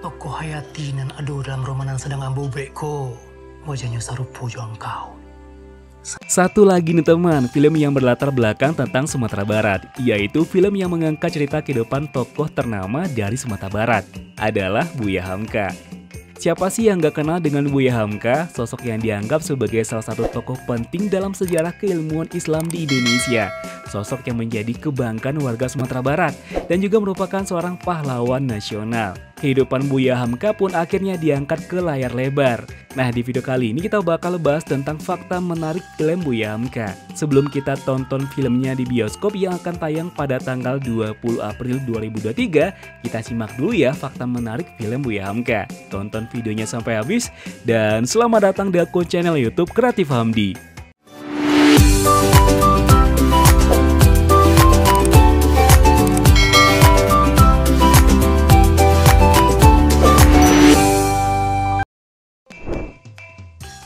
Toko Hayati nan ado dalam romanan sedang ambu beko. Wajahnya sarupo juang kau. Satu lagi nih teman, film yang berlatar belakang tentang Sumatera Barat, yaitu film yang mengangkat cerita kehidupan tokoh ternama dari Sumatera Barat, adalah Buya Hamka. Siapa sih yang gak kenal dengan Buya Hamka, sosok yang dianggap sebagai salah satu tokoh penting dalam sejarah keilmuan Islam di Indonesia. Sosok yang menjadi kebanggaan warga Sumatera Barat dan juga merupakan seorang pahlawan nasional. Kehidupan Buya Hamka pun akhirnya diangkat ke layar lebar. Nah, di video kali ini kita bakal bahas tentang fakta menarik film Buya Hamka. Sebelum kita tonton filmnya di bioskop yang akan tayang pada tanggal 20 April 2023, kita simak dulu ya fakta menarik film Buya Hamka. Tonton videonya sampai habis dan selamat datang di akun channel YouTube Kreatif Hamdi.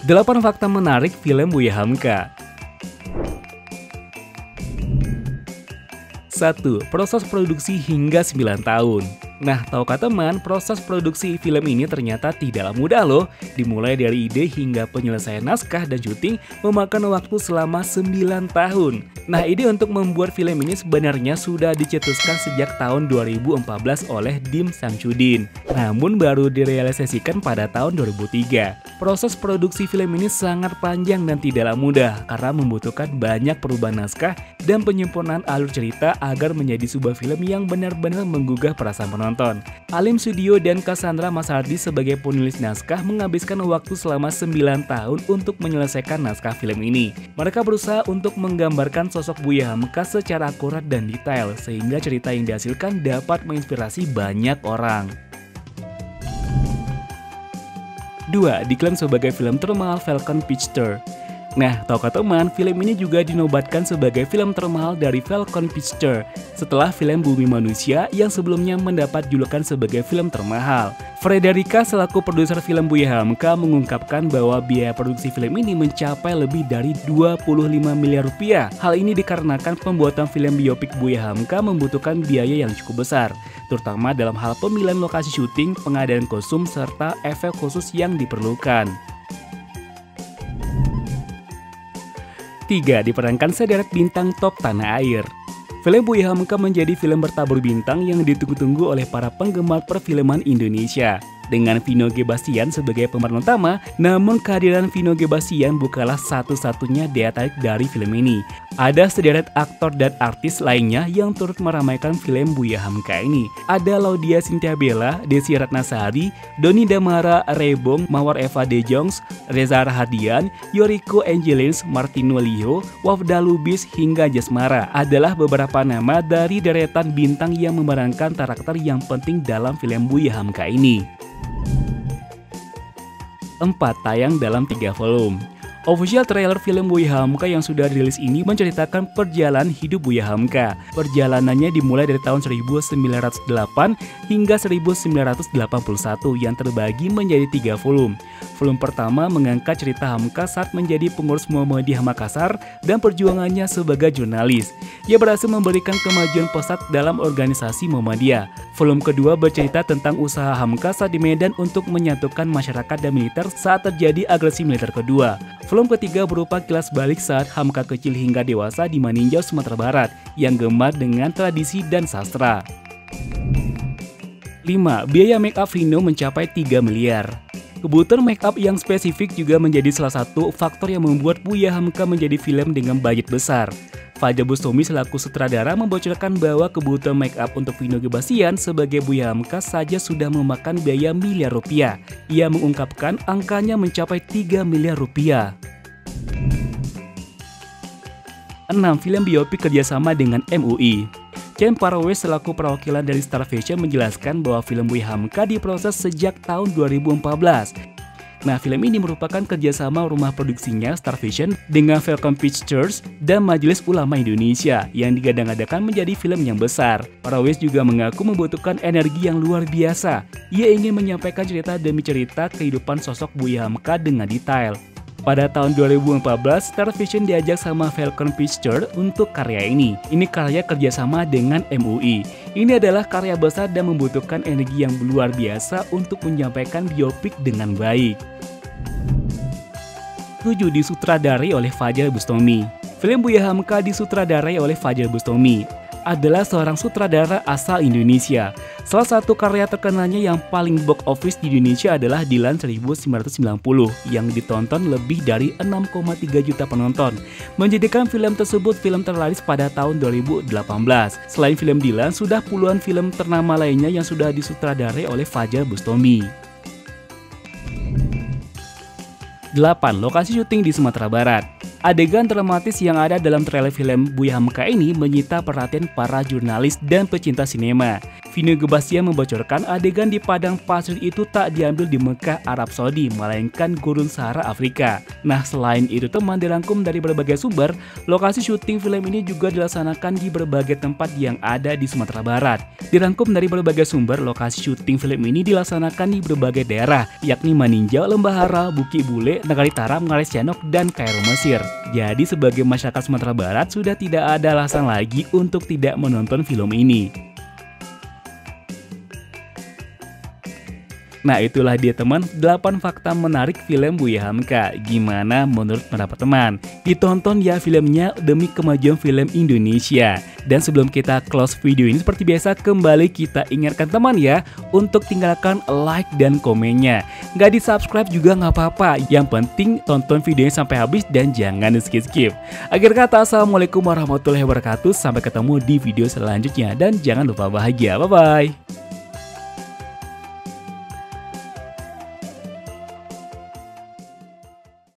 Delapan fakta menarik film Buya Hamka. 1. Proses produksi hingga 9 tahun. Nah, tahukah teman, proses produksi film ini ternyata tidaklah mudah loh. Dimulai dari ide hingga penyelesaian naskah dan syuting memakan waktu selama 9 tahun. Nah, ide untuk membuat film ini sebenarnya sudah dicetuskan sejak tahun 2014 oleh Dim Samsudin. Namun baru direalisasikan pada tahun 2003. Proses produksi film ini sangat panjang dan tidaklah mudah karena membutuhkan banyak perubahan naskah dan penyempurnaan alur cerita agar menjadi sebuah film yang benar-benar menggugah perasaan penonton. Alim Sudio dan Cassandra Masardi sebagai penulis naskah menghabiskan waktu selama 9 tahun untuk menyelesaikan naskah film ini. Mereka berusaha untuk menggambarkan sosok Buya Hamka secara akurat dan detail sehingga cerita yang dihasilkan dapat menginspirasi banyak orang. 2. Diklaim sebagai film termahal Falcon Pictures. Nah, tahukah teman, film ini juga dinobatkan sebagai film termahal dari Falcon Pictures setelah film Bumi Manusia yang sebelumnya mendapat julukan sebagai film termahal. Frederica selaku produser film Buya Hamka mengungkapkan bahwa biaya produksi film ini mencapai lebih dari 25 miliar rupiah. Hal ini dikarenakan pembuatan film biopik Buya Hamka membutuhkan biaya yang cukup besar, terutama dalam hal pemilihan lokasi syuting, pengadaan kostum, serta efek khusus yang diperlukan. 3. Diperankan sederet bintang top tanah air. Film Buya Hamka menjadi film bertabur bintang yang ditunggu-tunggu oleh para penggemar perfilman Indonesia. Dengan Vino G. Bastian sebagai pemeran utama, namun kehadiran Vino G. Bastian bukanlah satu-satunya daya tarik dari film ini. Ada sederet aktor dan artis lainnya yang turut meramaikan film Buya Hamka ini. Ada Laudia Cynthia Bella, Desi Ratnasari, Doni Damara Rebong, Mawar Eva De Jongs, Reza Rahadian, Yoriko Angelins, Martino Liho, Wafda Lubis, hingga Jasmara adalah beberapa nama dari deretan bintang yang memerankan karakter yang penting dalam film Buya Hamka ini. 4. Tayang dalam 3 volume. Official trailer film Buya Hamka yang sudah dirilis ini menceritakan perjalanan hidup Buya Hamka. Perjalanannya dimulai dari tahun 1908 hingga 1981 yang terbagi menjadi 3 volume. Volume pertama mengangkat cerita Hamka saat menjadi pengurus Muhammadiyah Makassar dan perjuangannya sebagai jurnalis. Ia berhasil memberikan kemajuan pesat dalam organisasi Muhammadiyah. Volume kedua bercerita tentang usaha Hamka saat di Medan untuk menyatukan masyarakat dan militer saat terjadi agresi militer kedua. Volume ketiga berupa kilas balik saat Hamka kecil hingga dewasa di Maninjau, Sumatera Barat, yang gemar dengan tradisi dan sastra. 5. Biaya make up Vino mencapai 3 miliar. Kebutuhan make up yang spesifik juga menjadi salah satu faktor yang membuat Buya Hamka menjadi film dengan budget besar. Fajar Bustami selaku sutradara membocorkan bahwa kebutuhan make up untuk Vino G. Bastian sebagai Buya Hamka saja sudah memakan biaya miliar rupiah. Ia mengungkapkan angkanya mencapai 3 miliar rupiah. 6. Film biopik kerjasama dengan MUI. Chen Parawes selaku perwakilan dari Star Fashion menjelaskan bahwa film Buya Hamka diproses sejak tahun 2014. Nah, film ini merupakan kerjasama rumah produksinya Star Fashion dengan Falcon Pictures dan Majelis Ulama Indonesia yang digadang-gadangkan menjadi film yang besar. Parawes juga mengaku membutuhkan energi yang luar biasa. Ia ingin menyampaikan cerita demi cerita kehidupan sosok Buya Hamka dengan detail. Pada tahun 2014, Star Fashion diajak sama Falcon Pictures untuk karya ini. Ini karya kerjasama dengan MUI. Ini adalah karya besar dan membutuhkan energi yang luar biasa untuk menyampaikan biopik dengan baik. 7. Disutradarai oleh Fajar Bustami. Film Buya Hamka disutradarai oleh Fajar Bustami, adalah seorang sutradara asal Indonesia. Salah satu karya terkenalnya yang paling box office di Indonesia adalah Dilan 1990 yang ditonton lebih dari 6,3 juta penonton, menjadikan film tersebut film terlaris pada tahun 2018. Selain film Dilan, sudah puluhan film ternama lainnya yang sudah disutradarai oleh Fajar Bustami. 8. Lokasi syuting di Sumatera Barat. Adegan dramatis yang ada dalam trailer film Buya Hamka ini menyita perhatian para jurnalis dan pecinta sinema. Vino Gebastian membocorkan adegan di padang pasir itu tak diambil di Mekah, Arab Saudi, melainkan Gurun Sahara, Afrika. Nah, selain itu teman dirangkum dari berbagai sumber, lokasi syuting film ini juga dilaksanakan di berbagai tempat yang ada di Sumatera Barat. Dirangkum dari berbagai sumber, lokasi syuting film ini dilaksanakan di berbagai daerah, yakni Maninjau, Lembahara, Bukit Bule, Nagari Taram, Ngares Cianok, dan Kairo, Mesir. Jadi sebagai masyarakat Sumatera Barat sudah tidak ada alasan lagi untuk tidak menonton film ini. Nah, itulah dia teman 8 fakta menarik film Buya Hamka. Gimana menurut pendapat teman? Ditonton ya filmnya demi kemajuan film Indonesia. Dan sebelum kita close video ini, seperti biasa kembali kita ingatkan teman ya untuk tinggalkan like dan komennya. Nggak di subscribe juga nggak apa-apa, yang penting tonton videonya sampai habis dan jangan di skip-skip. Akhir kata, assalamualaikum warahmatullahi wabarakatuh. Sampai ketemu di video selanjutnya dan jangan lupa bahagia. Bye-bye.